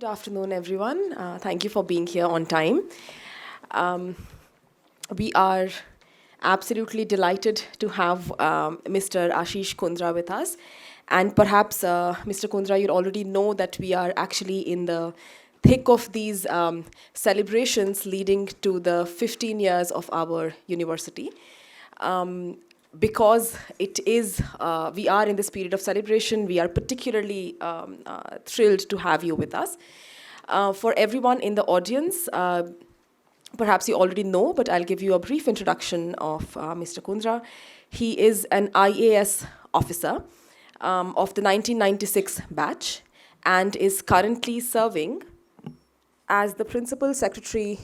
Good afternoon, everyone. Thank you for being here on time. We are absolutely delighted to have Mr. Ashish Kundra with us. And perhaps, Mr. Kundra, you already know that we are actually in the thick of these celebrations leading to the 15 years of our university. Because we are in this period of celebration, we are particularly thrilled to have you with us. For everyone in the audience, perhaps you already know, but I'll give you a brief introduction of Mr. Kundra. He is an IAS officer of the 1996 batch and is currently serving as the Principal Secretary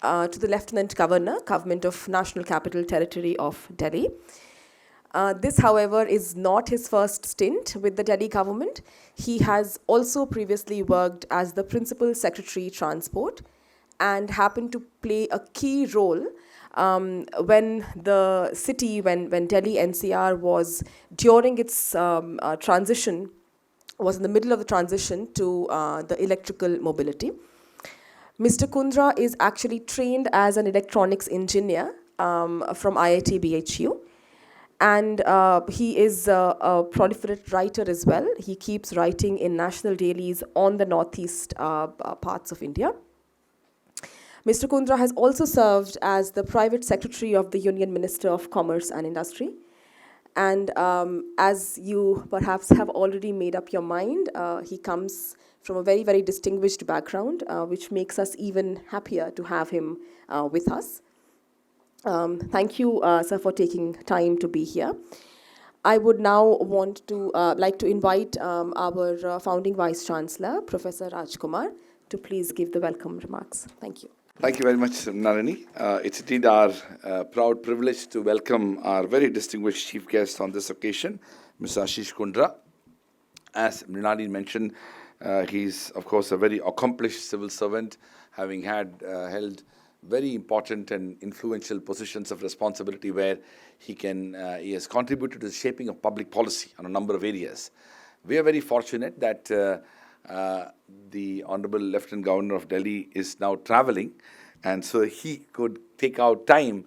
to the Lieutenant Governor, Government of National Capital Territory of Delhi. This, however, is not his first stint with the Delhi government. He has also previously worked as the Principal Secretary Transport and happened to play a key role when the city, when Delhi NCR was during its transition, was in the middle of the transition to the electrical mobility. Mr. Kundra is actually trained as an electronics engineer from IIT BHU. And he is a proliferate writer as well. He keeps writing in national dailies on the northeast parts of India. Mr. Kundra has also served as the private secretary of the Union Minister of Commerce and Industry. And as you perhaps have already made up your mind, he comes from a very, very distinguished background, which makes us even happier to have him with us. Thank you, sir, for taking time to be here. I would now like to invite our founding Vice Chancellor, Professor Rajkumar, to please give the welcome remarks. Thank you. Thank you very much, Nalini. It's indeed our proud privilege to welcome our very distinguished chief guest on this occasion, Mr. Ashish Kundra. As Nalini mentioned, he's, of course, a very accomplished civil servant, having held very important and influential positions of responsibility where he has contributed to the shaping of public policy on a number of areas. We are very fortunate that the Honorable Lieutenant Governor of Delhi is now traveling, and so he could take out time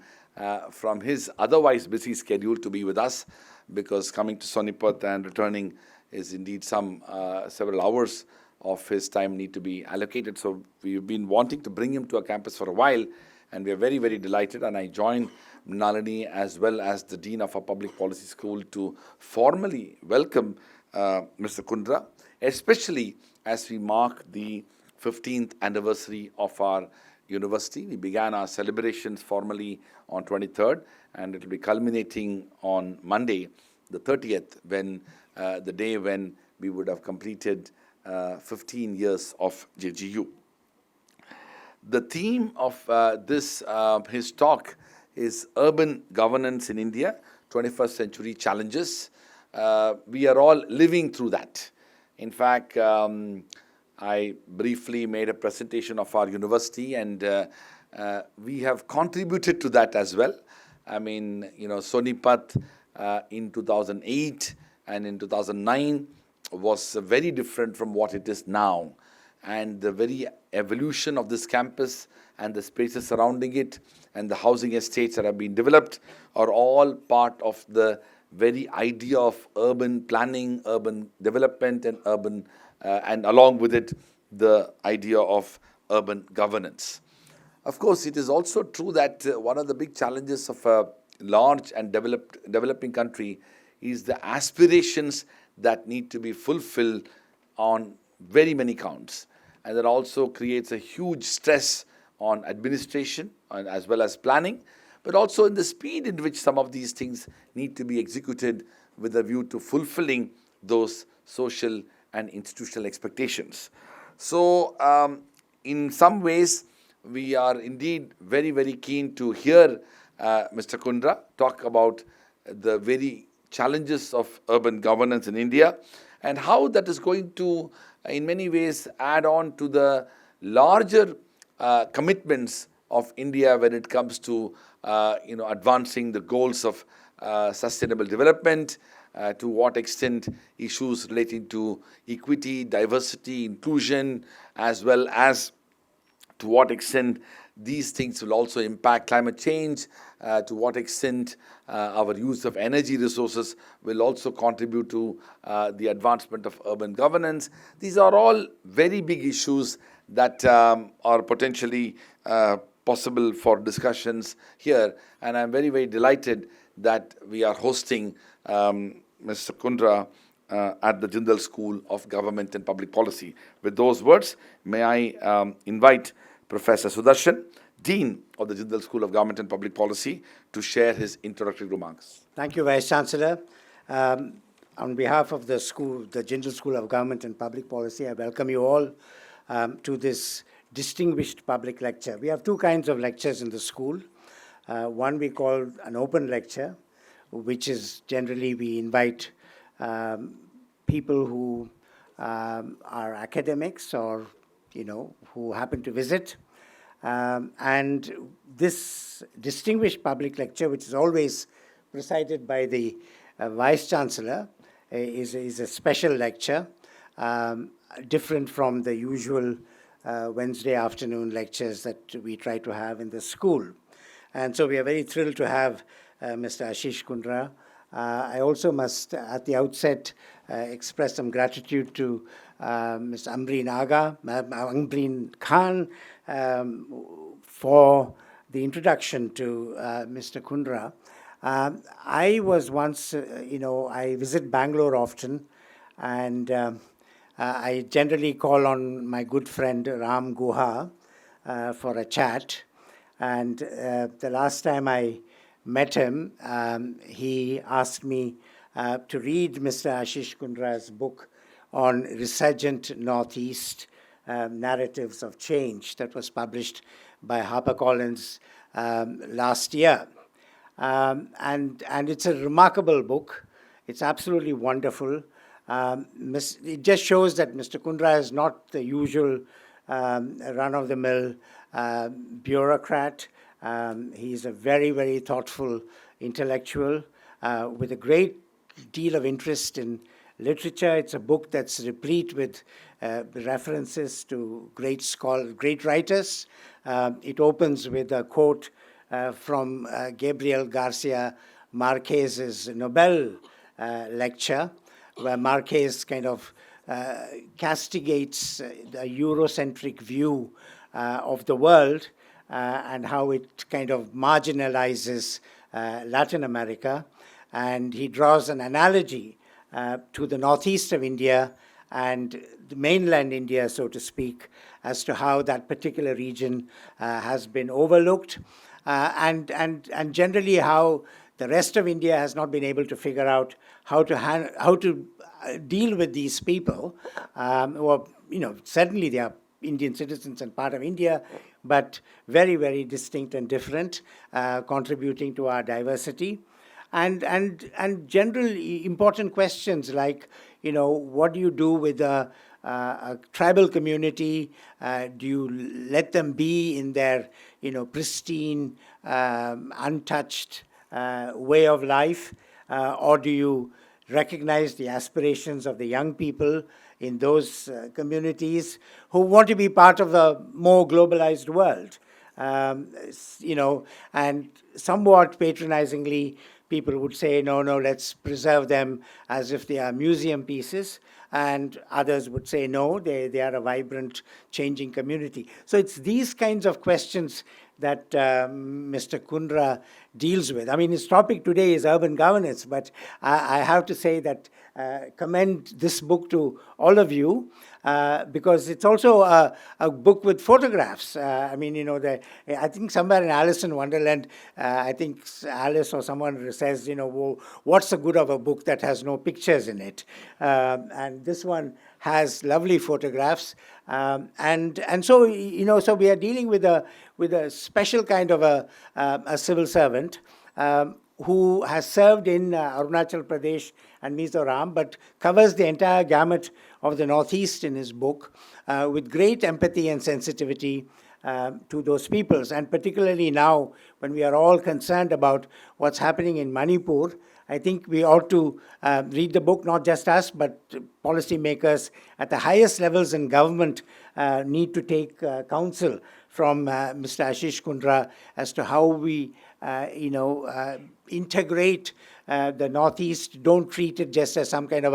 from his otherwise busy schedule to be with us, because coming to Sonipat and returning is indeed several hours of his time need to be allocated. So we've been wanting to bring him to our campus for a while, and we are very, very delighted. And I join Nalini as well as the Dean of our Public Policy School to formally welcome Mr. Kundra, especially as we mark the 15th anniversary of our university. We began our celebrations formally on 23rd, and it will be culminating on Monday, the 30th, when the day when we would have completed 15 years of JGU. The theme of his talk is Urban Governance in India, 21st Century Challenges. We are all living through that. In fact, I briefly made a presentation of our university, and we have contributed to that as well. I mean, Sonipat in 2008 and in 2009 was very different from what it is now. And the very evolution of this campus and the spaces surrounding it and the housing estates that have been developed are all part of the very idea of urban planning, urban development, and along with it, the idea of urban governance. Of course, it is also true that one of the big challenges of a large and developing country is the aspirations that need to be fulfilled on very many counts. And that also creates a huge stress on administration and as well as planning, but also in the speed in which some of these things need to be executed with a view to fulfilling those social and institutional expectations. So in some ways, we are indeed very, very keen to hear Mr. Kundra talk about the very challenges of urban governance in India and how that is going to, in many ways, add on to the larger commitments of India when it comes to advancing the goals of sustainable development, to what extent issues relating to equity, diversity, inclusion, as well as to what extent these things will also impact climate change, to what extent our use of energy resources will also contribute to the advancement of urban governance. These are all very big issues that are potentially possible for discussions here. And I'm very, very delighted that we are hosting Mr. Kundra at the Jindal School of Government and Public Policy. With those words, may I invite Professor Sudarshan, Dean of the Jindal School of Government and Public Policy, to share his introductory remarks. Thank you, Vice Chancellor. On behalf of the school, the Jindal School of Government and Public Policy, I welcome you all to this distinguished public lecture. We have two kinds of lectures in the school. One we call an open lecture, which is generally we invite people who are academics or who happen to visit. And this distinguished public lecture, which is always presided by the Vice Chancellor, is a special lecture, different from the usual Wednesday afternoon lectures that we try to have in the school. And so we are very thrilled to have Mr. Ashish Kundra. I also must, at the outset, express some gratitude to Mr. Ambreen Khan for the introduction to Mr. Kundra. I was once, I visit Bangalore often, and I generally call on my good friend Ram Guha for a chat. And the last time I met him, he asked me to read Mr. Ashish Kundra's book on Resurgent Northeast, Narratives of Change, that was published by HarperCollins last year. And it's a remarkable book. It's absolutely wonderful. It just shows that Mr. Kundra is not the usual run-of-the-mill bureaucrat. He's a very, very thoughtful intellectual with a great deal of interest in literature. It's a book that's replete with references to great writers. It opens with a quote from Gabriel Garcia Marquez's Nobel lecture, where Marquez kind of castigates the Eurocentric view of the world and how it kind of marginalizes Latin America. And he draws an analogy to the northeast of India and the mainland India, so to speak, as to how that particular region has been overlooked, and generally how the rest of India has not been able to figure out how to deal with these people who are, certainly they are Indian citizens and part of India, but very, very distinct and different, contributing to our diversity. And general important questions like, what do you do with a tribal community? Do you let them be in their, pristine, untouched way of life? Or do you recognize the aspirations of the young people in those communities who want to be part of the more globalized world? And somewhat patronizingly, people would say, no, let's preserve them as if they are museum pieces. And others would say, no, they are a vibrant, changing community. So it's these kinds of questions that Mr. Kundra deals with. I mean, his topic today is urban governance, but I have to say that commend this book to all of you because it's also a book with photographs. I think somewhere in Alice in Wonderland, I think Alice or someone says, well, what's the good of a book that has no pictures in it? And this one has lovely photographs. And so, so we are dealing with a special kind of a civil servant who has served in Arunachal Pradesh and Mizoram, but covers the entire gamut of the Northeast in his book with great empathy and sensitivity to those peoples. And particularly now, when we are all concerned about what's happening in Manipur, I think we ought to read the book, not just us, but policymakers at the highest levels in government need to take counsel from Mr. Ashish Kundra as to how we, integrate the Northeast. Don't treat it just as some kind of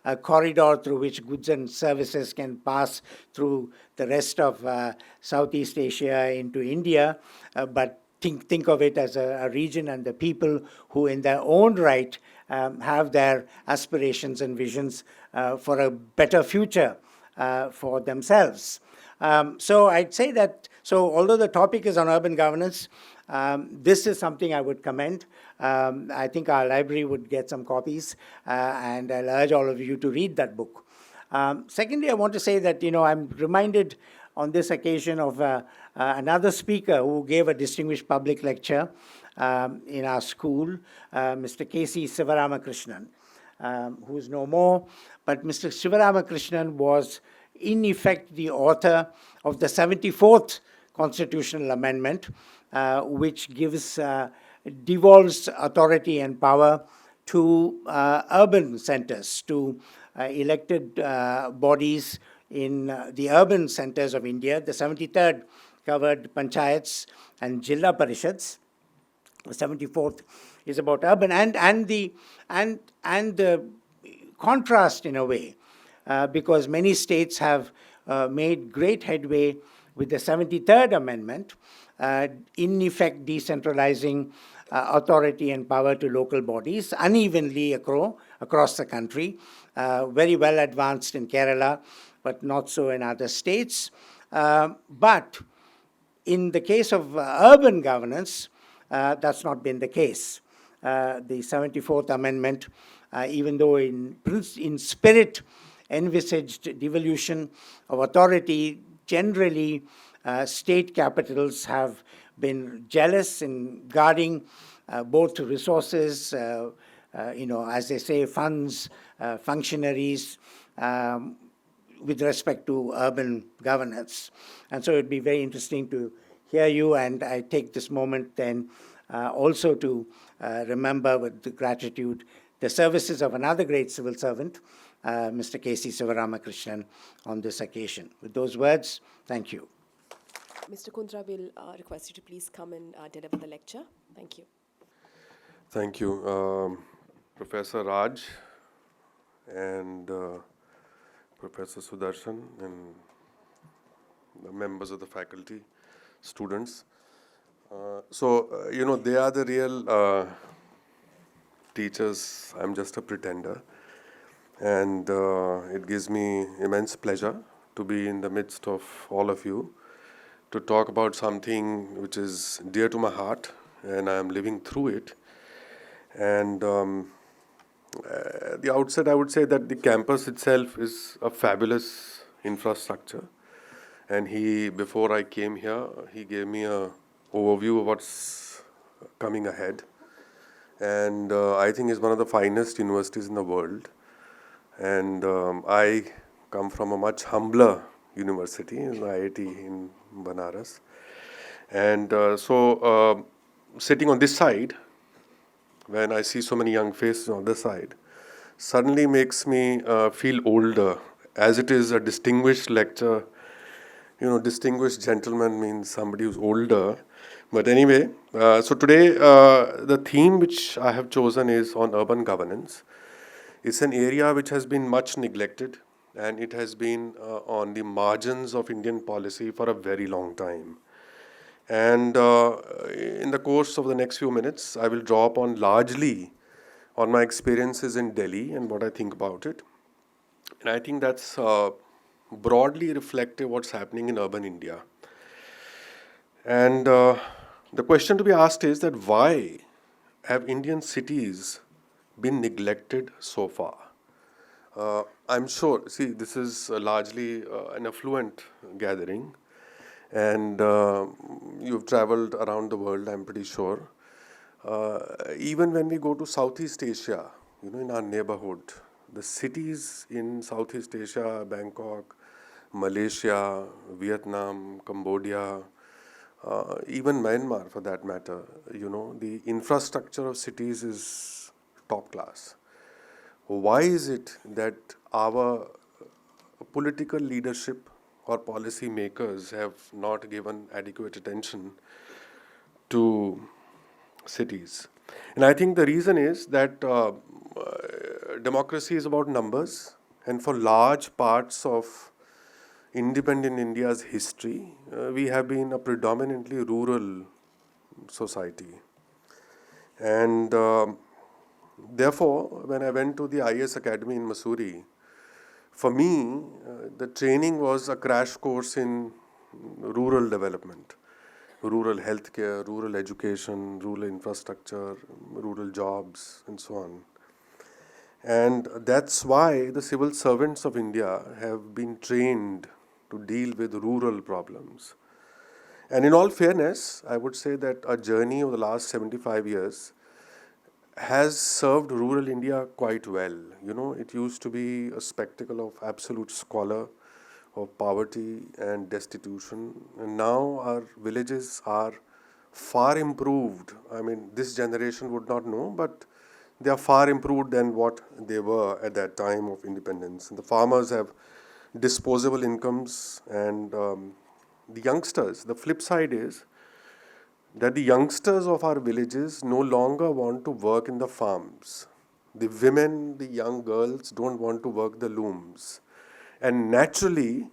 a corridor through which goods and services can pass through the rest of Southeast Asia into India, but think of it as a region and the people who in their own right have their aspirations and visions for a better future for themselves. So I'd say that, so although the topic is on urban governance, this is something I would commend. I think our library would get some copies, and I'll urge all of you to read that book. Secondly, I want to say that, I'm reminded on this occasion of another speaker who gave a distinguished public lecture in our school, Mr. K.C. Sivaramakrishnan, who is no more. But Mr. Sivaramakrishnan was, in effect, the author of the 74th Constitutional Amendment, which devolves authority and power to urban centers, to elected bodies in the urban centers of India. The 73rd covered panchayats and Jilla Parishads. The 74th is about urban and the contrast in a way, because many states have made great headway with the 73rd Amendment, in effect decentralizing authority and power to local bodies unevenly across the country, very well advanced in Kerala, but not so in other states. But in the case of urban governance, that's not been the case. The 74th Amendment, even though in spirit envisaged devolution of authority, generally state capitals have been jealous in guarding both resources, as they say, funds, functionaries, with respect to urban governance. And so it'd be very interesting to hear you, and I take this moment then also to remember with gratitude the services of another great civil servant, Mr. K.C. Sivaramakrishnan, on this occasion. With those words, thank you. Mr. Kundra will request you to please come and deliver the lecture. Thank you. Thank you, Professor Raj and Professor Sudarshan and the members of the faculty, students. They are the real teachers. I'm just a pretender. And it gives me immense pleasure to be in the midst of all of you to talk about something which is dear to my heart, and I am living through it. And at the outset, I would say that the campus itself is a fabulous infrastructure. And before I came here, he gave me an overview of what's coming ahead. And I think it's one of the finest universities in the world. And I come from a much humbler university, in IIT in Banaras. And sitting on this side, when I see so many young faces on this side, suddenly makes me feel older, as it is a distinguished lecture. Distinguished gentleman means somebody who's older. But anyway, so today the theme which I have chosen is on urban governance. It's an area which has been much neglected, and it has been on the margins of Indian policy for a very long time. And in the course of the next few minutes, I will draw upon largely on my experiences in Delhi and what I think about it. And I think that's broadly reflective what's happening in urban India. And the question to be asked is that why have Indian cities been neglected so far? I'm sure, this is largely an affluent gathering, and you've traveled around the world, I'm pretty sure. Even when we go to Southeast Asia, in our neighborhood, the cities in Southeast Asia, Bangkok, Malaysia, Vietnam, Cambodia, even Myanmar for that matter, the infrastructure of cities is top class. Why is it that our political leadership or policy makers have not given adequate attention to cities? And I think the reason is that democracy is about numbers, and for large parts of independent India's history, we have been a predominantly rural society. And therefore, when I went to the IAS Academy in Mussoorie, for me, the training was a crash course in rural development, rural healthcare, rural education, rural infrastructure, rural jobs, and so on. And that's why the civil servants of India have been trained to deal with rural problems. And in all fairness, I would say that our journey over the last 75 years has served rural India quite well. You know, it used to be a spectacle of absolute squalor, of poverty and destitution. And now our villages are far improved. I mean, this generation would not know, but they are far improved than what they were at that time of independence. And the farmers have disposable incomes, and the youngsters, the flip side is that the youngsters of our villages no longer want to work in the farms. The women, the young girls don't want to work the looms. And naturally,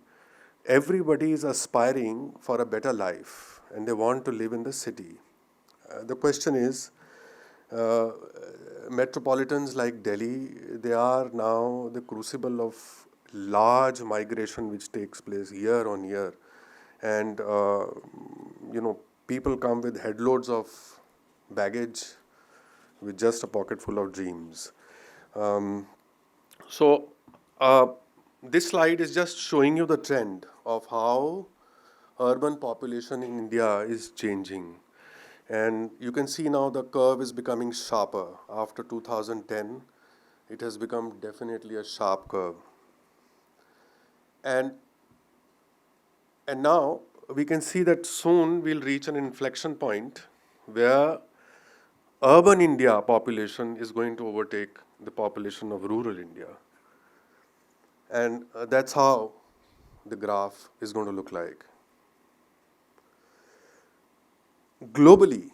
everybody is aspiring for a better life and they want to live in the city. The question is, metropolitans like Delhi, they are now the crucible of large migration which takes place year on year. And, people come with headloads of baggage with just a pocket full of dreams. So, this slide is just showing you the trend of how urban population in India is changing. And you can see now the curve is becoming sharper. After 2010, it has become definitely a sharp curve. And now we can see that soon we'll reach an inflection point where urban India population is going to overtake the population of rural India. And that's how the graph is going to look like. Globally,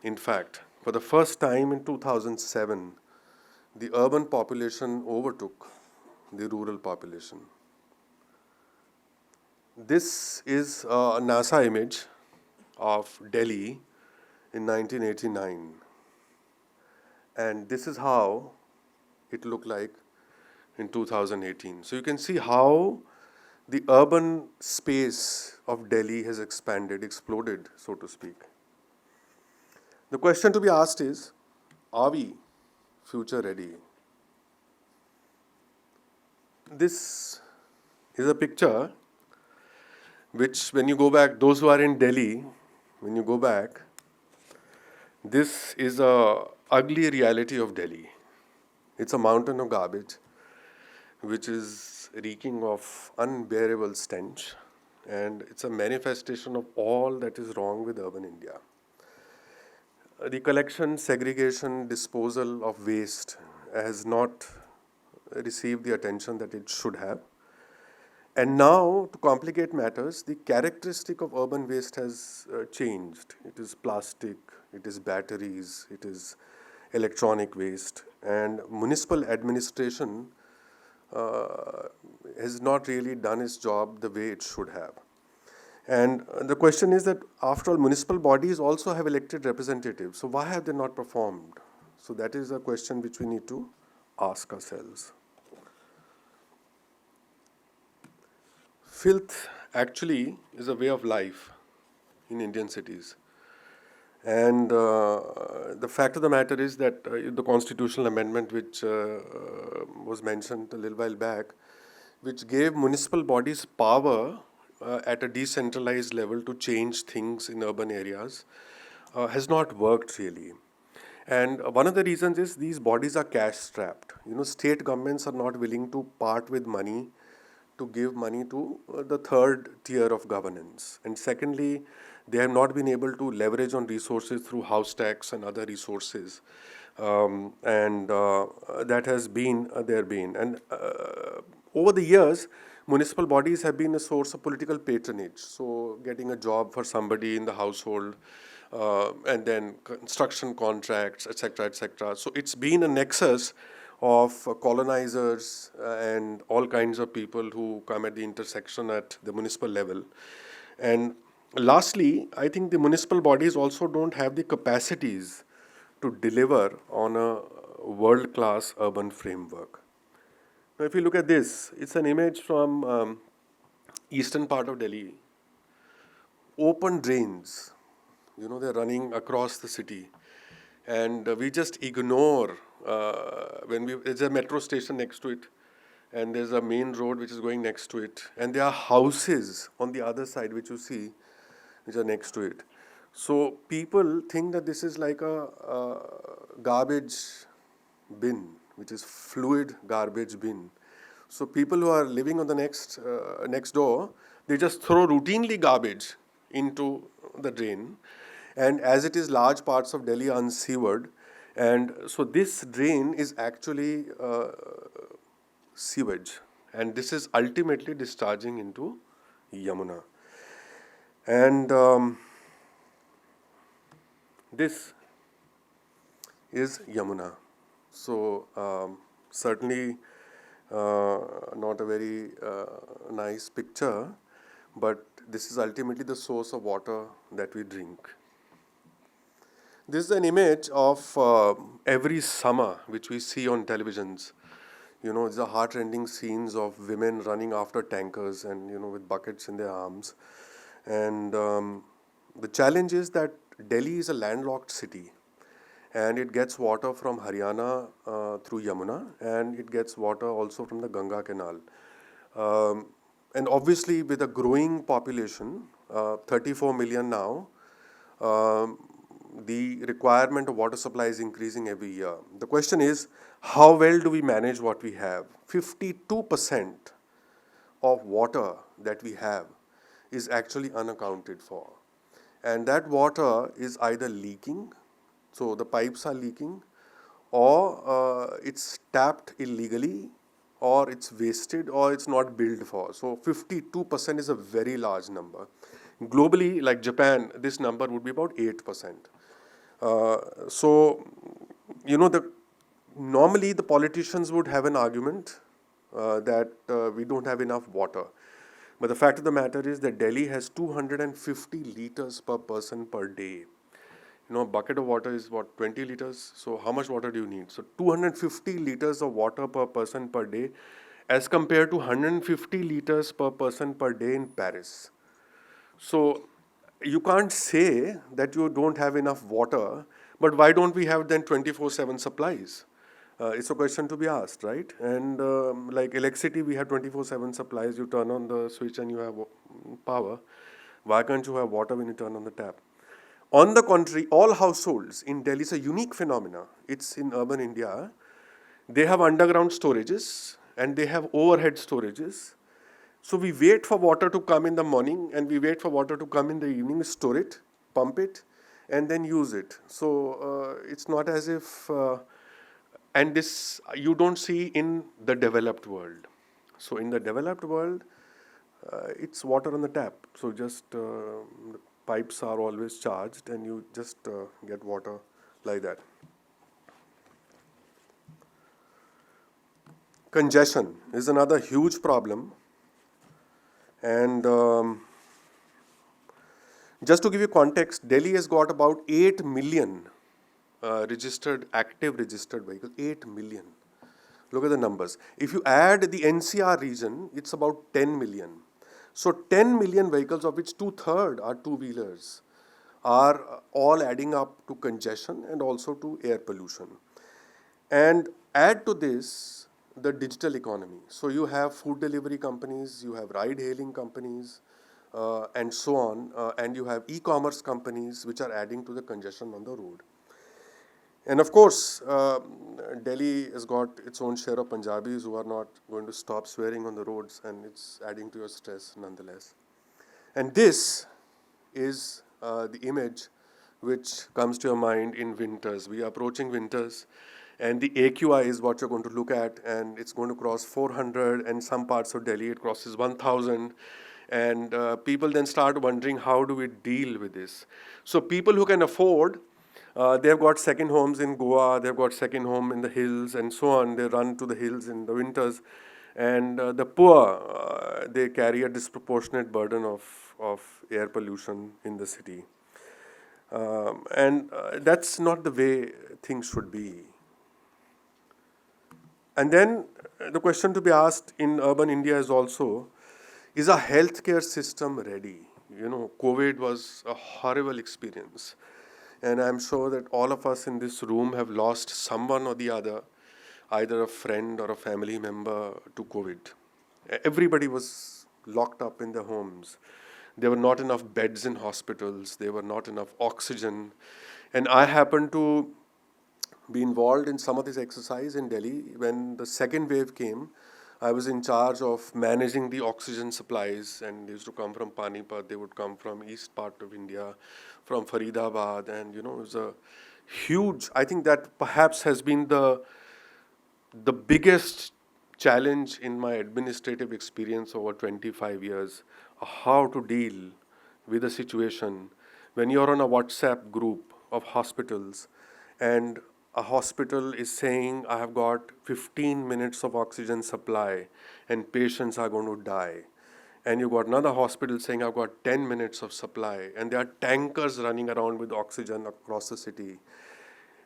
in fact, for the first time in 2007, the urban population overtook the rural population. This is a NASA image of Delhi in 1989. And this is how it looked like in 2018. So you can see how the urban space of Delhi has expanded, exploded, so to speak. The question to be asked is, are we future ready? This is a picture which, when you go back, those who are in Delhi, when you go back, this is a ugly reality of Delhi. It's a mountain of garbage which is reeking of unbearable stench, and it's a manifestation of all that is wrong with urban India. The collection, segregation, disposal of waste has not received the attention that it should have. And now, to complicate matters, the characteristic of urban waste has changed. It is plastic, it is batteries, it is electronic waste, and municipal administration has not really done its job the way it should have. And the question is that, after all, municipal bodies also have elected representatives. So why have they not performed? So that is a question which we need to ask ourselves. Filth actually is a way of life in Indian cities. And the fact of the matter is that the constitutional amendment which was mentioned a little while back, which gave municipal bodies power at a decentralized level to change things in urban areas, has not worked really. And one of the reasons is these bodies are cash strapped. State governments are not willing to part with money to give money to the third tier of governance. And secondly, they have not been able to leverage on resources through house tax and other resources and that has been their bane. And over the years, municipal bodies have been a source of political patronage. So, getting a job for somebody in the household, and then construction contracts, etc., etc. So, it's been a nexus of colonizers and all kinds of people who come at the intersection at the municipal level. And lastly, I think the municipal bodies also don't have the capacities to deliver on a world-class urban framework. Now, if you look at this, it's an image from eastern part of Delhi. Open drains, they're running across the city, and we just ignore there's a metro station next to it, and there's a main road which is going next to it, and there are houses on the other side which you see, which are next to it. So people think that this is like a garbage bin, which is fluid garbage bin. So people who are living on the next door, they just throw routinely garbage into the drain, and as it is large parts of Delhi are unsewered, and so this drain is actually sewage, and this is ultimately discharging into Yamuna. And this is Yamuna. So certainly not a very nice picture, but this is ultimately the source of water that we drink. This is an image of every summer which we see on televisions. These are heart-rending scenes of women running after tankers and, with buckets in their arms. And the challenge is that Delhi is a landlocked city, and it gets water from Haryana through Yamuna, and it gets water also from the Ganga Canal. And obviously, with a growing population, 34 million now, the requirement of water supply is increasing every year. The question is, how well do we manage what we have? 52% of water that we have is actually unaccounted for. And that water is either leaking, so the pipes are leaking, or it's tapped illegally, or it's wasted, or it's not billed for. So 52% is a very large number. Globally, like Japan, this number would be about 8%. So, normally the politicians would have an argument that we don't have enough water. But the fact of the matter is that Delhi has 250 liters per person per day. A bucket of water is what, 20 liters? So how much water do you need? So 250 liters of water per person per day, as compared to 150 liters per person per day in Paris. So you can't say that you don't have enough water, but why don't we have then 24/7 supplies? It's a question to be asked, right? And like electricity, we have 24/7 supplies. You turn on the switch and you have power. Why can't you have water when you turn on the tap? On the contrary, all households in Delhi is a unique phenomena. It's in urban India. They have underground storages and they have overhead storages. So we wait for water to come in the morning and we wait for water to come in the evening, store it, pump it, and then use it. So it's not as if, and this you don't see in the developed world. So in the developed world, it's water on the tap. So just the pipes are always charged and you just get water like that. Congestion is another huge problem. And just to give you context, Delhi has got about 8 million active registered vehicles. 8 million. Look at the numbers. If you add the NCR region, it's about 10 million. So 10 million vehicles, of which 2/3 are two-wheelers, are all adding up to congestion and also to air pollution. And add to this the digital economy. So you have food delivery companies, you have ride-hailing companies, and so on, and you have e-commerce companies which are adding to the congestion on the road. And of course, Delhi has got its own share of Punjabis who are not going to stop swearing on the roads, and it's adding to your stress nonetheless. And this is the image which comes to your mind in winters? We are approaching winters, and the AQI is what you're going to look at, and it's going to cross 400, and some parts of Delhi it crosses 1,000. And people then start wondering, how do we deal with this? So people who can afford, they've got second homes in Goa, they've got second home in the hills and so on. They run to the hills in the winters. And the poor, they carry a disproportionate burden of air pollution in the city. And that's not the way things should be. And then the question to be asked in urban India is also, is our healthcare system ready? You know, COVID was a horrible experience. And I'm sure that all of us in this room have lost someone or the other, either a friend or a family member to COVID. Everybody was locked up in their homes. There were not enough beds in hospitals. There were not enough oxygen. And I happened to be involved in some of this exercise in Delhi. When the second wave came, I was in charge of managing the oxygen supplies, and they used to come from Panipat, they would come from east part of India, from Faridabad, and it was a huge, I think that perhaps has been the biggest challenge in my administrative experience over 25 years, how to deal with a situation when you're on a WhatsApp group of hospitals and a hospital is saying, I have got 15 minutes of oxygen supply and patients are going to die. And you got another hospital saying, I've got 10 minutes of supply, and there are tankers running around with oxygen across the city.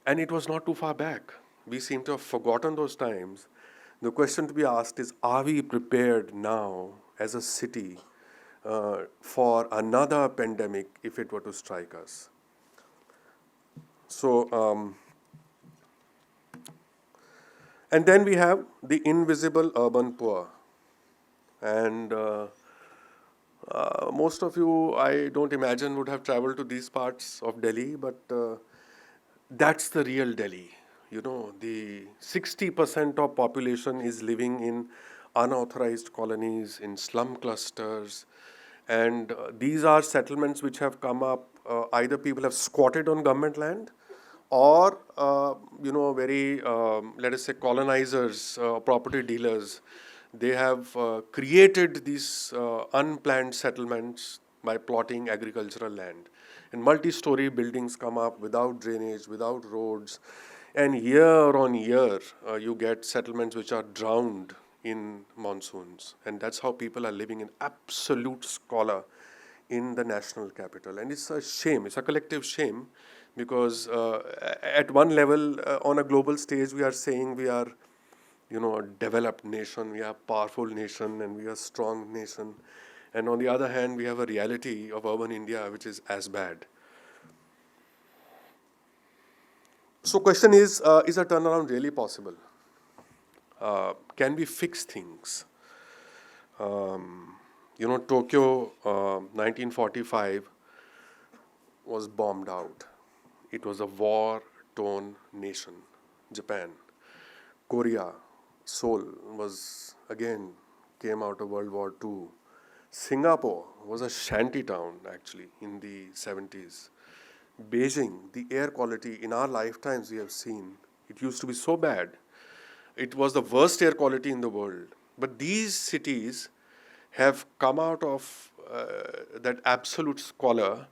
And it was not too far back. We seem to have forgotten those times. The question to be asked is, are we prepared now as a city for another pandemic if it were to strike us? So, and then we have the invisible urban poor. And most of you, I don't imagine, would have traveled to these parts of Delhi, but that's the real Delhi. The 60% of population is living in unauthorized colonies, in slum clusters, and these are settlements which have come up, either people have squatted on government land, or very let us say colonizers, property dealers, they have created these unplanned settlements by plotting agricultural land, and multi-story buildings come up without drainage, without roads, and year on year you get settlements which are drowned in monsoons, and that's how people are living in absolute squalor in the national capital. And it's a shame, it's a collective shame, because at one level, on a global stage, we are saying we are, a developed nation, we are a powerful nation, and we are a strong nation. And on the other hand, we have a reality of urban India which is as bad. So question is a turnaround really possible? Can we fix things? Tokyo, 1945 was bombed out. It was a war-torn nation. Japan, Korea, Seoul came out of World War II. Singapore was a shanty town actually in the 70s. Beijing, the air quality in our lifetimes we have seen, it used to be so bad. It was the worst air quality in the world. But these cities have come out of that absolute squalor,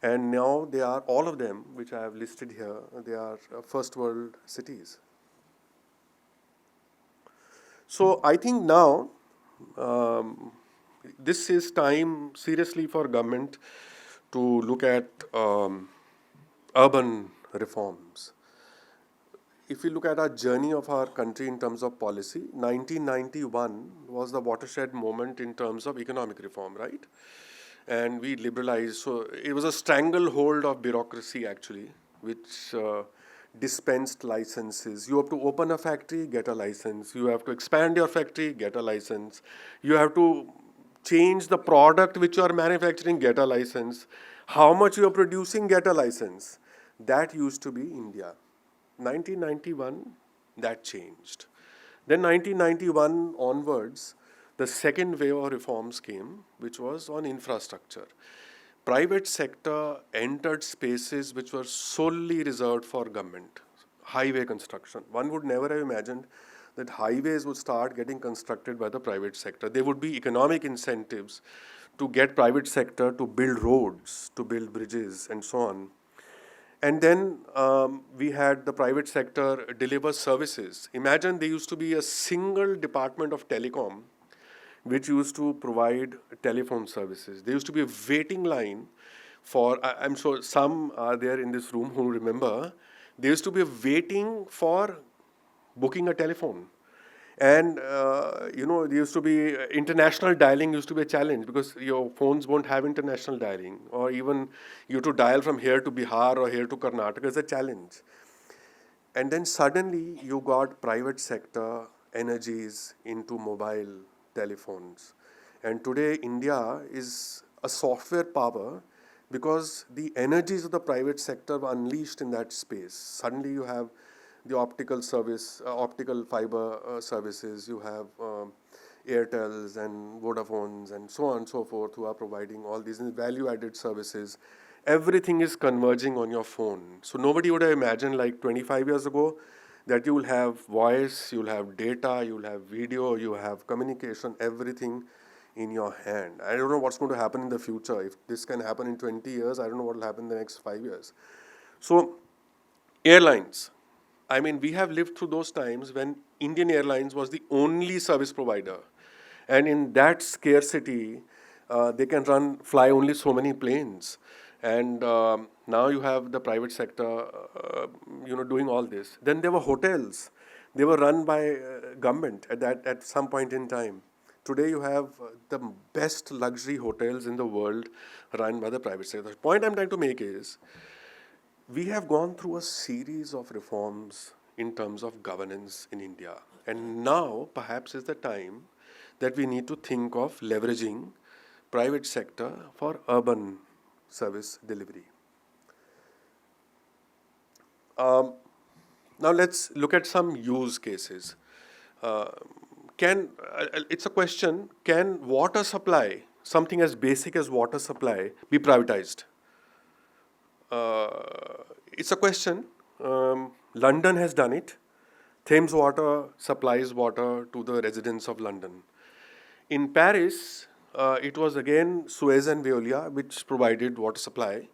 and now they are, all of them, which I have listed here, they are first world cities. So I think now this is time seriously for government to look at urban reforms. If we look at our journey of our country in terms of policy, 1991 was the watershed moment in terms of economic reform, right? And we liberalized. So it was a stranglehold of bureaucracy actually, which dispensed licenses. You have to open a factory, get a license. You have to expand your factory, get a license. You have to change the product which you are manufacturing, get a license. How much you are producing, get a license. That used to be India. 1991, that changed. Then 1991 onwards, the second wave of reforms came, which was on infrastructure. private sector entered spaces which were solely reserved for government. Highway construction. One would never have imagined that highways would start getting constructed by the private sector. There would be economic incentives to get private sector to build roads, to build bridges, and so on. And then we had the private sector deliver services. Imagine there used to be a single department of telecom which used to provide telephone services. There used to be a waiting line for, I'm sure some are there in this room who remember, there used to be a waiting for booking a telephone. And, there used to be international dialing used to be a challenge because your phones won't have international dialing, or even you to dial from here to Bihar or here to Karnataka is a challenge. And then suddenly you got private sector energies into mobile telephones. And today India is a software power because the energies of the private sector were unleashed in that space. Suddenly you have the optical service, optical fiber services, you have Airtels and Vodafones and so on and so forth who are providing all these value-added services. Everything is converging on your phone. So nobody would have imagined like 25 years ago that you will have voice, you'll have data, you'll have video, you have communication, everything in your hand. I don't know what's going to happen in the future. If this can happen in 20 years, I don't know what will happen in the next 5 years. So airlines. I mean, we have lived through those times when Indian Airlines was the only service provider. And in that scarcity, they can fly only so many planes. And now you have the private sector, doing all this. Then there were hotels. They were run by government at some point in time. Today you have the best luxury hotels in the world run by the private sector. The point I'm trying to make is, we have gone through a series of reforms in terms of governance in India. And now, perhaps, is the time that we need to think of leveraging private sector for urban service delivery. Now, let's look at some use cases. It's a question, can water supply, something as basic as water supply, be privatized? It's a question. London has done it. Thames Water supplies water to the residents of London. In Paris, it was again Suez and Veolia which provided water supply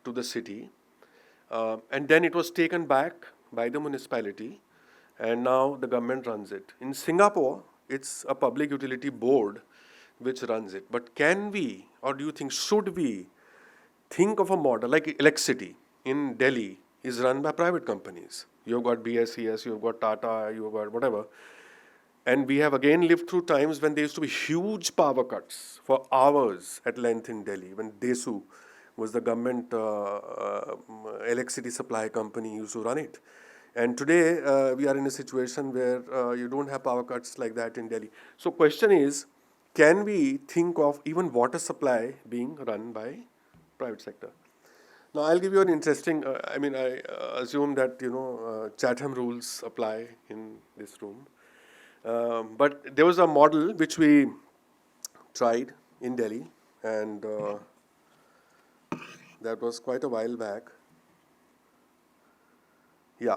to the city. And then it was taken back by the municipality, and now the government runs it. In Singapore, it's a public utility board which runs it. But can we, or do you think, should we think of a model like electricity in Delhi is run by private companies? You've got BSES, you've got Tata, you've got whatever. And we have again lived through times when there used to be huge power cuts for hours at length in Delhi, when DESU was the government electricity supply company used to run it. And today we are in a situation where you don't have power cuts like that in Delhi. So question is, can we think of even water supply being run by private sector? Now I'll give you an interesting, I assume that, Chatham rules apply in this room. But there was a model which we tried in Delhi, and that was quite a while back. Yeah,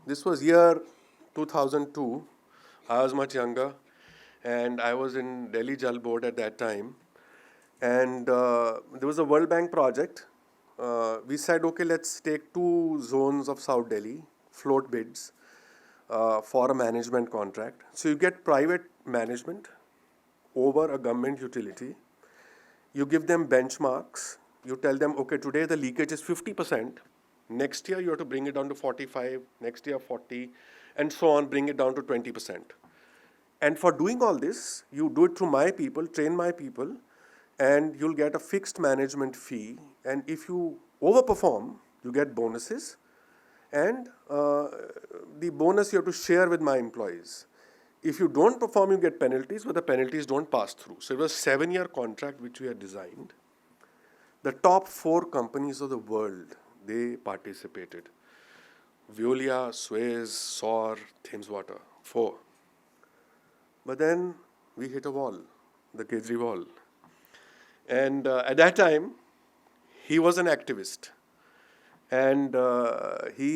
this was year 2002. I was much younger, and I was in Delhi Jal Board at that time. And there was a World Bank project. We said, okay, let's take 2 zones of South Delhi, float bids for a management contract. So you get private management over a government utility. You give them benchmarks. You tell them, okay, today the leakage is 50%. Next year you have to bring it down to 45, next year 40, and so on, bring it down to 20%. And for doing all this, you do it through my people, train my people, and you'll get a fixed management fee. And if you overperform, you get bonuses. And the bonus you have to share with my employees. If you don't perform, you get penalties, but the penalties don't pass through. So it was a 7-year contract which we had designed. The top 4 companies of the world, they participated. Veolia, Suez, Saur, Thames Water, 4. But then we hit a wall, the Kejriwal. And at that time, he was an activist, and he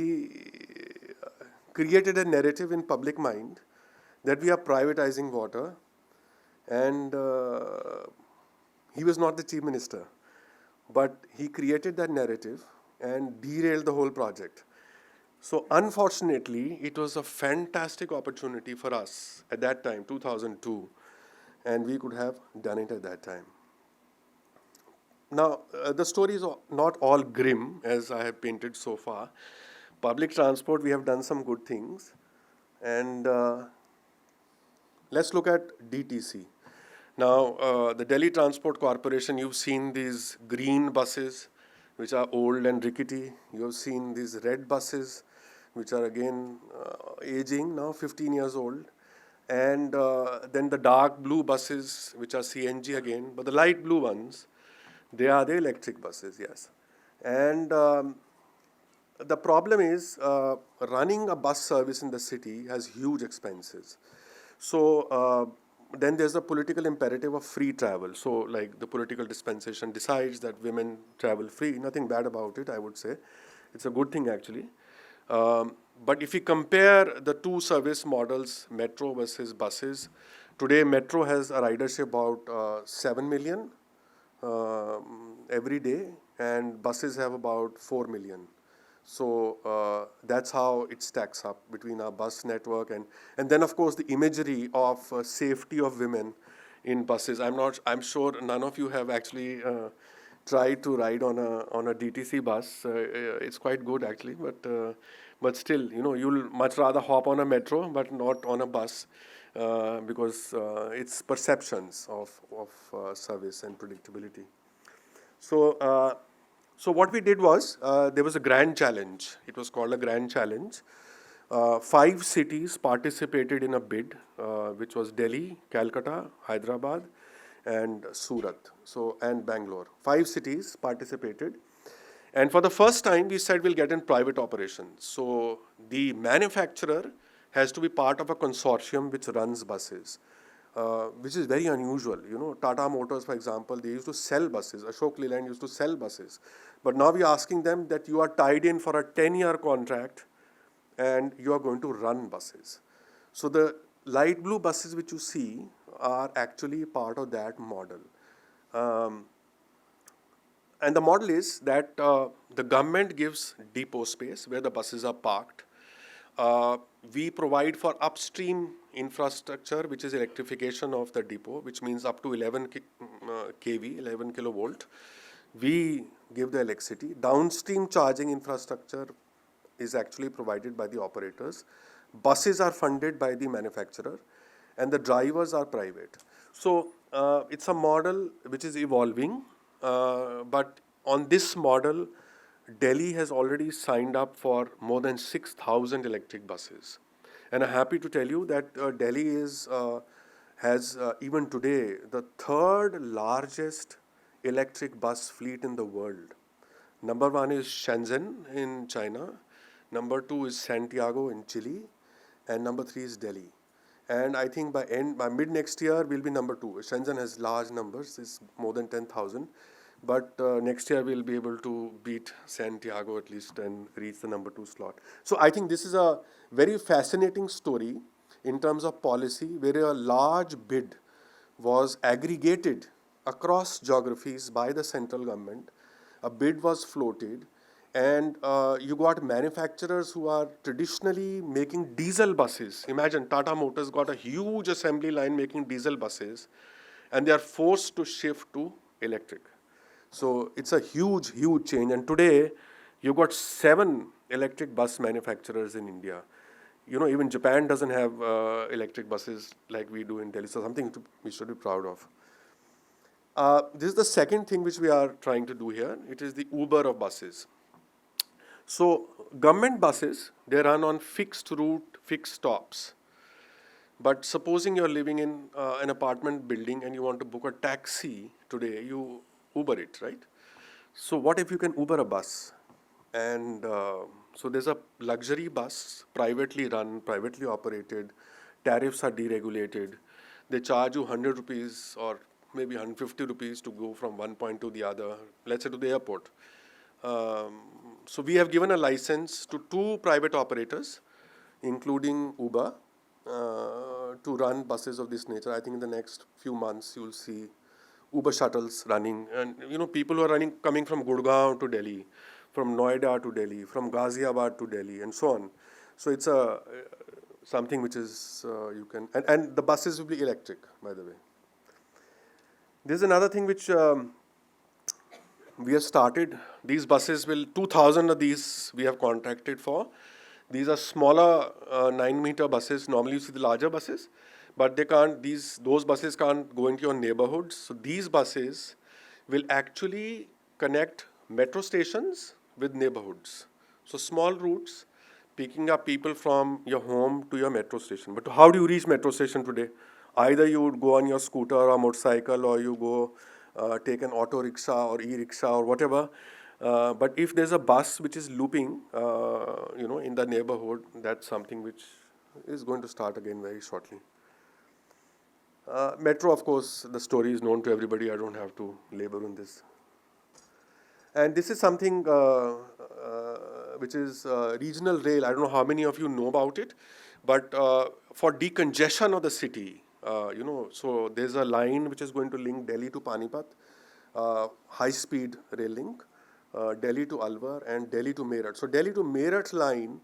created a narrative in public mind that we are privatizing water, and he was not the chief minister, but he created that narrative and derailed the whole project. So unfortunately, it was a fantastic opportunity for us at that time, 2002, and we could have done it at that time. Now, the story is not all grim as I have painted so far. Public transport, we have done some good things. And let's look at DTC. Now, the Delhi Transport Corporation, you've seen these green buses, which are old and rickety. You've seen these red buses, which are again aging, now 15 years old. And then the dark blue buses, which are CNG again. But the light blue ones, they are the electric buses, yes. And the problem is running a bus service in the city has huge expenses. So then there's the political imperative of free travel. So like the political dispensation decides that women travel free. Nothing bad about it, I would say. It's a good thing actually. But if we compare the two service models, metro versus buses, today metro has a ridership about 7 million every day, and buses have about 4 million. So that's how it stacks up between our bus network, and then of course the imagery of safety of women in buses. I'm sure none of you have actually tried to ride on a DTC bus. It's quite good actually, but still, you'll much rather hop on a metro but not on a bus because it's perceptions of service and predictability. So what we did was, there was a grand challenge. It was called a grand challenge. 5 cities participated in a bid, which was Delhi, Calcutta, Hyderabad, and Surat, and Bangalore. 5 cities participated. And for the first time, we said we'll get in private operations. So the manufacturer has to be part of a consortium which runs buses. Which is very unusual. Tata Motors, for example, they used to sell buses. Ashok Leyland used to sell buses. But now we are asking them that you are tied in for a 10-year contract and you are going to run buses. So the light blue buses which you see are actually part of that model. And the model is that the government gives depot space where the buses are parked. We provide for upstream infrastructure, which is electrification of the depot, which means up to 11 kV, 11 kilovolt. We give the electricity. Downstream charging infrastructure is actually provided by the operators. Buses are funded by the manufacturer, and the drivers are private. So it's a model which is evolving, but on this model, Delhi has already signed up for more than 6,000 electric buses. And I'm happy to tell you that Delhi has even today the 3rd largest electric bus fleet in the world. Number 1 is Shenzhen in China, number 2 is Santiago in Chile, and number 3 is Delhi. And I think by mid next year we'll be number 2. Shenzhen has large numbers, it's more than 10,000. But next year we'll be able to beat Santiago at least and reach the number 2 slot. So I think this is a very fascinating story in terms of policy, where a large bid was aggregated across geographies by the central government. A bid was floated, and you got manufacturers who are traditionally making diesel buses. Imagine Tata Motors got a huge assembly line making diesel buses, and they are forced to shift to electric. So it's a huge, huge change. And today, you've got 7 electric bus manufacturers in India. Even Japan doesn't have electric buses like we do in Delhi. So something we should be proud of. This is the second thing which we are trying to do here. It is the Uber of buses. So government buses, they run on fixed route, fixed stops. But supposing you're living in an apartment building and you want to book a taxi today, you Uber it, right? So what if you can Uber a bus? And so there's a luxury bus, privately run, privately operated. Tariffs are deregulated. They charge you 100 rupees or maybe 150 rupees to go from one point to the other, let's say to the airport. So we have given a license to 2 private operators, including Uber, to run buses of this nature. I think in the next few months you'll see Uber shuttles running, and people who are coming from Gurgaon to Delhi, from Noida to Delhi, from Ghaziabad to Delhi, and so on. So it's a something which is you can, and the buses will be electric, by the way. There's another thing which we have started. These buses will 2,000 of these we have contracted for. These are smaller 9-meter buses. Normally you see the larger buses, but they can't. Those buses can't go into your neighborhoods. So these buses will actually connect metro stations with neighborhoods. So small routes, picking up people from your home to your metro station. But how do you reach metro station today? Either you would go on your scooter or motorcycle, or you go take an auto rickshaw or e-rickshaw or whatever. But if there's a bus which is looping, in the neighborhood, that's something which is going to start again very shortly. Metro, of course, the story is known to everybody. I don't have to labor on this. And this is something which is regional rail. I don't know how many of you know about it, but for decongestion of the city, so there's a line which is going to link Delhi to Panipat, high-speed rail link, Delhi to Alwar, and Delhi to Meerut. So Delhi to Meerut line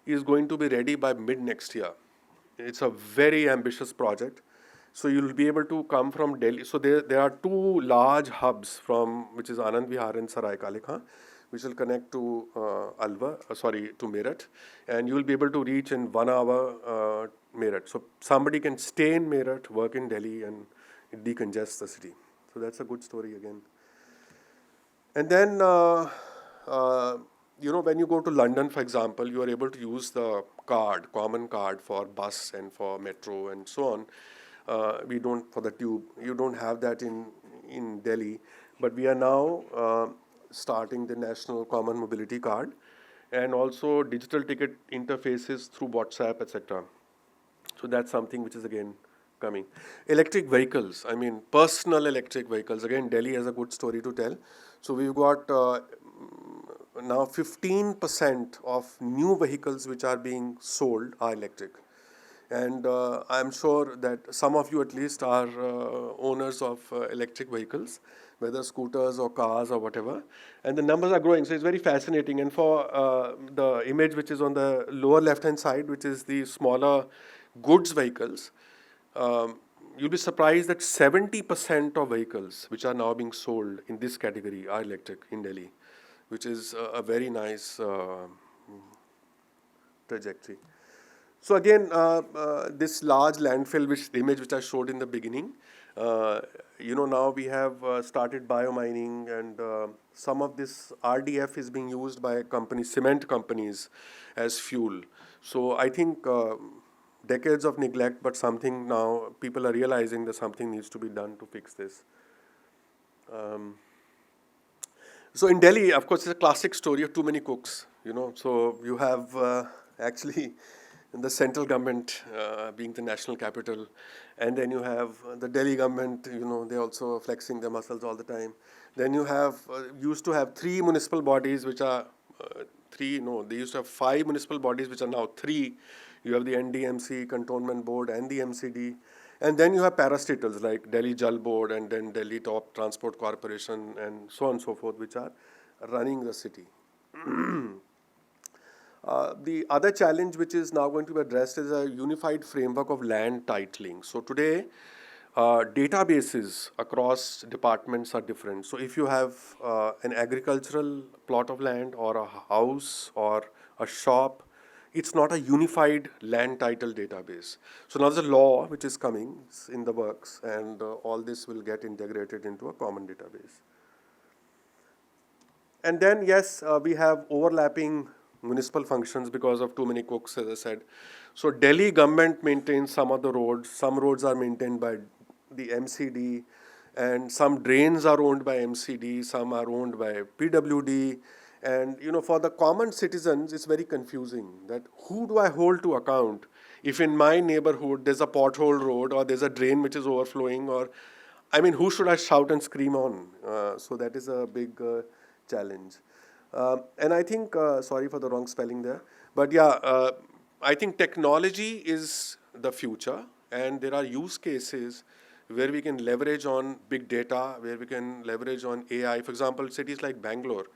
is going to be ready by mid next year. It's a very ambitious project. So you'll be able to come from Delhi. So there are 2 large hubs which is Anand Vihar and Sarai Kale Khan, which will connect to to Meerut, and you will be able to reach in 1 hour Meerut. So somebody can stay in Meerut, work in Delhi, and it decongests the city. So that's a good story again. And then, when you go to London, for example, you are able to use the common card for bus and for metro and so on. We don't, for the tube, you don't have that in Delhi, but we are now starting the National Common Mobility Card, and also digital ticket interfaces through WhatsApp, etc. So that's something which is again coming. Electric vehicles, personal electric vehicles. Again, Delhi has a good story to tell. So we've got now 15% of new vehicles which are being sold are electric. And I'm sure that some of you at least are owners of electric vehicles, whether scooters or cars or whatever. And the numbers are growing, so it's very fascinating. And for the image which is on the lower left-hand side, which is the smaller goods vehicles, you'll be surprised that 70% of vehicles which are now being sold in this category are electric in Delhi, which is a very nice trajectory. So again, this large landfill, the image which I showed in the beginning, now we have started biomining, and some of this RDF is being used by cement companies as fuel. So I think decades of neglect, but something now people are realizing that something needs to be done to fix this. So in Delhi, of course, it's a classic story of too many cooks. So you have actually the central government being the national capital, and then you have the Delhi government. They're also flexing their muscles all the time. Then you have used to have 3 municipal bodies, which are they used to have 5 municipal bodies, which are now 3. You have the NDMC, Cantonment Board, and the MCD. And then you have parastatals like Delhi Jal Board and then Delhi Top Transport Corporation and so on and so forth, which are running the city. The other challenge which is now going to be addressed is a unified framework of land titling. So today, databases across departments are different. So if you have an agricultural plot of land or a house or a shop, it's not a unified land title database. So now there's a law which is coming, it's in the works, and all this will get integrated into a common database. And then, yes, we have overlapping municipal functions because of too many cooks, as I said. So Delhi government maintains some of the roads. Some roads are maintained by the MCD, and some drains are owned by MCD, some are owned by PWD. And for the common citizens, it's very confusing that who do I hold to account if in my neighborhood there's a pothole road or there's a drain which is overflowing, or I mean, who should I shout and scream on? So that is a big challenge. And I think, sorry for the wrong spelling there, but yeah, I think technology is the future, and there are use cases where we can leverage on big data, where we can leverage on AI. For example, cities like Bangalore,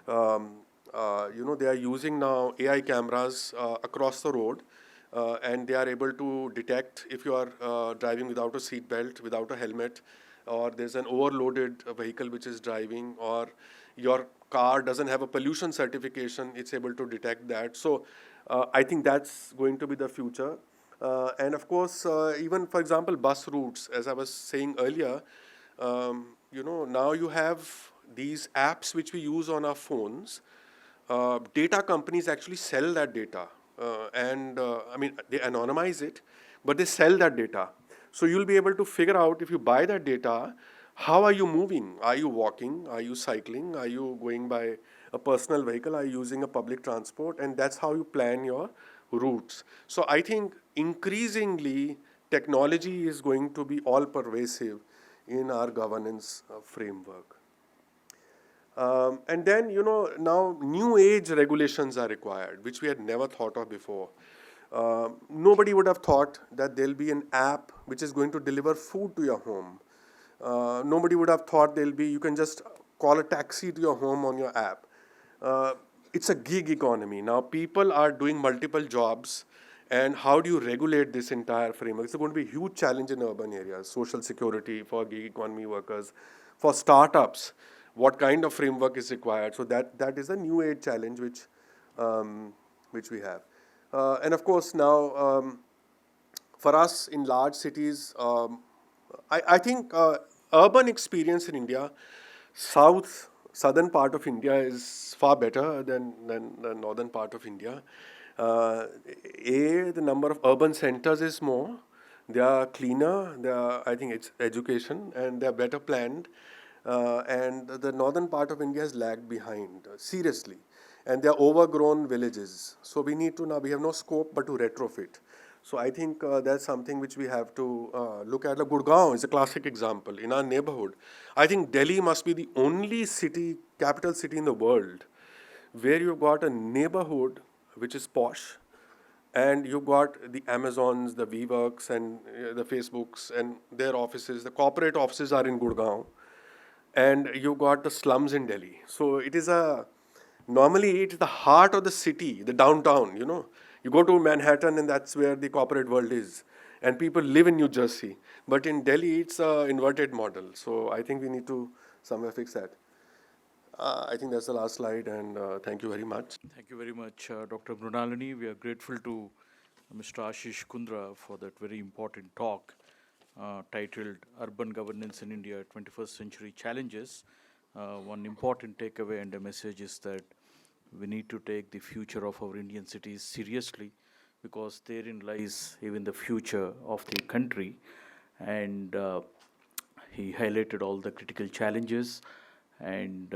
they are using now AI cameras across the road, and they are able to detect if you are driving without a seat belt, without a helmet, or there's an overloaded vehicle which is driving, or your car doesn't have a pollution certification, it's able to detect that. So I think that's going to be the future. And of course, even for example, bus routes, as I was saying earlier, now you have these apps which we use on our phones. Data companies actually sell that data. And I mean, they anonymize it, but they sell that data. So you'll be able to figure out, if you buy that data, how are you moving? Are you walking? Are you cycling? Are you going by a personal vehicle? Are you using a public transport? And that's how you plan your routes. So I think increasingly technology is going to be all pervasive in our governance framework. And then, now new age regulations are required, which we had never thought of before. Nobody would have thought that there'll be an app which is going to deliver food to your home. Nobody would have thought you can just call a taxi to your home on your app. It's a gig economy. Now people are doing multiple jobs, and how do you regulate this entire framework? It's going to be a huge challenge in urban areas, social security for gig economy workers, for startups. What kind of framework is required? So that is a new age challenge which we have. And of course now, for us in large cities, I think urban experience in India, southern part of India is far better than the northern part of India. The number of urban centers is more. They are cleaner. I think it's education, and they are better planned. And the northern part of India has lagged behind, seriously. And they are overgrown villages. So we have no scope but to retrofit. So I think that's something which we have to look at. Like Gurgaon is a classic example in our neighborhood. I think Delhi must be the only capital city in the world where you've got a neighborhood which is posh, and you've got the Amazons, the WeWorks, and the Facebooks, and their offices. The corporate offices are in Gurgaon, and you've got the slums in Delhi. So normally it's the heart of the city, the downtown, You go to Manhattan, and that's where the corporate world is. And people live in New Jersey. But in Delhi, it's an inverted model. So I think we need to somewhere fix that. I think that's the last slide, and thank you very much. Thank you very much, Dr. Brunalini. We are grateful to Mr. Ashish Kundra for that very important talk titled Urban Governance in India, 21st Century Challenges. One important takeaway and a message is that we need to take the future of our Indian cities seriously, because therein lies even the future of the country. And he highlighted all the critical challenges, and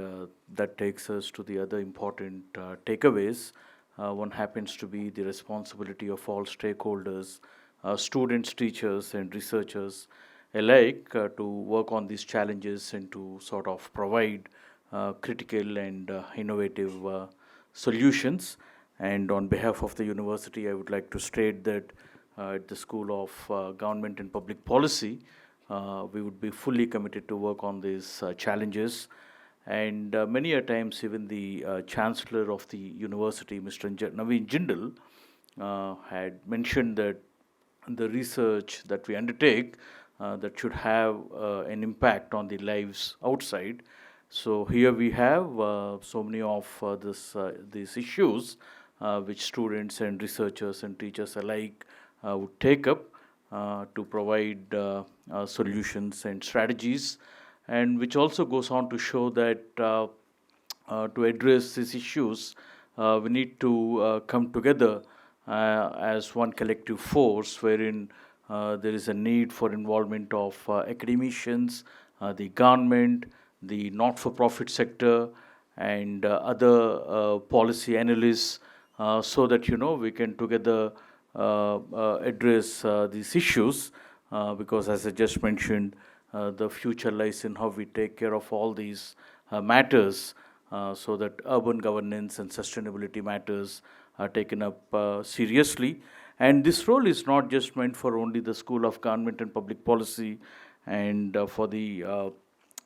that takes us to the other important takeaways. One happens to be the responsibility of all stakeholders, students, teachers, and researchers alike, to work on these challenges and to sort of provide critical and innovative solutions. And on behalf of the university, I would like to state that at the School of Government and Public Policy, we would be fully committed to work on these challenges. And many a times, even the Chancellor of the university, Mr. Naveen Jindal, had mentioned that the research that we undertake that should have an impact on the lives outside. So here we have so many of these issues which students and researchers and teachers alike would take up to provide solutions and strategies, and which also goes on to show that to address these issues, we need to come together as one collective force, wherein there is a need for involvement of academicians, the government, the not-for-profit sector, and other policy analysts, so that we can together address these issues, because as I just mentioned, the future lies in how we take care of all these matters, so that urban governance and sustainability matters are taken up seriously. And this role is not just meant for only the School of Government and Public Policy and for the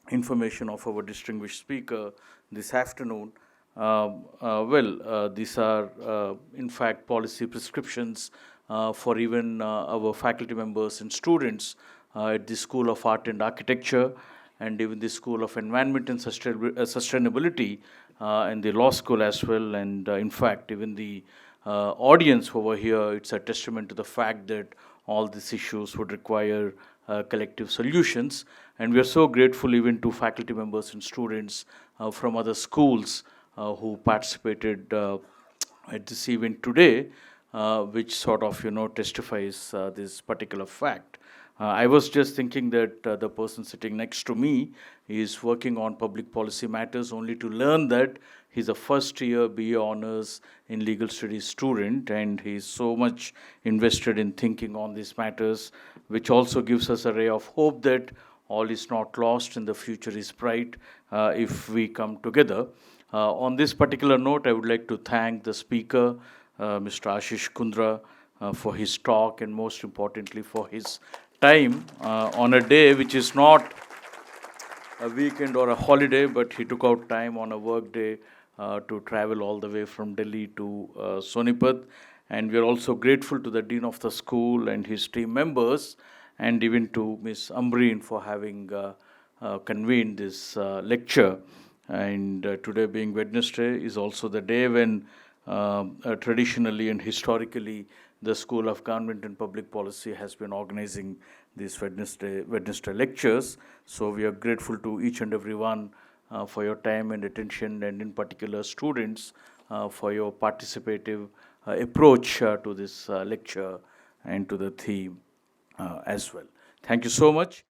information of our distinguished speaker this afternoon. These are, in fact, policy prescriptions for even our faculty members and students at the School of Art and Architecture, and even the School of Environment and Sustainability, and the law school as well. And in fact, even the audience over here, it's a testament to the fact that all these issues would require collective solutions. And we are so grateful even to faculty members and students from other schools who participated at this event today, which sort of, testifies this particular fact. I was just thinking that the person sitting next to me is working on public policy matters, only to learn that he's a first-year BA honors in legal studies student, and he's so much invested in thinking on these matters, which also gives us a ray of hope that all is not lost and the future is bright if we come together. On this particular note, I would like to thank the speaker, Mr. Ashish Kundra, for his talk, and most importantly for his time on a day which is not a weekend or a holiday, but he took out time on a work day to travel all the way from Delhi to Sonipat. And we are also grateful to the Dean of the school and his team members, and even to Ms. Ambreen for having convened this lecture. And today being Wednesday is also the day when traditionally and historically the School of Government and Public Policy has been organizing these Wednesday lectures. So we are grateful to each and every one for your time and attention, and in particular students for your participative approach to this lecture and to the theme as well. Thank you so much.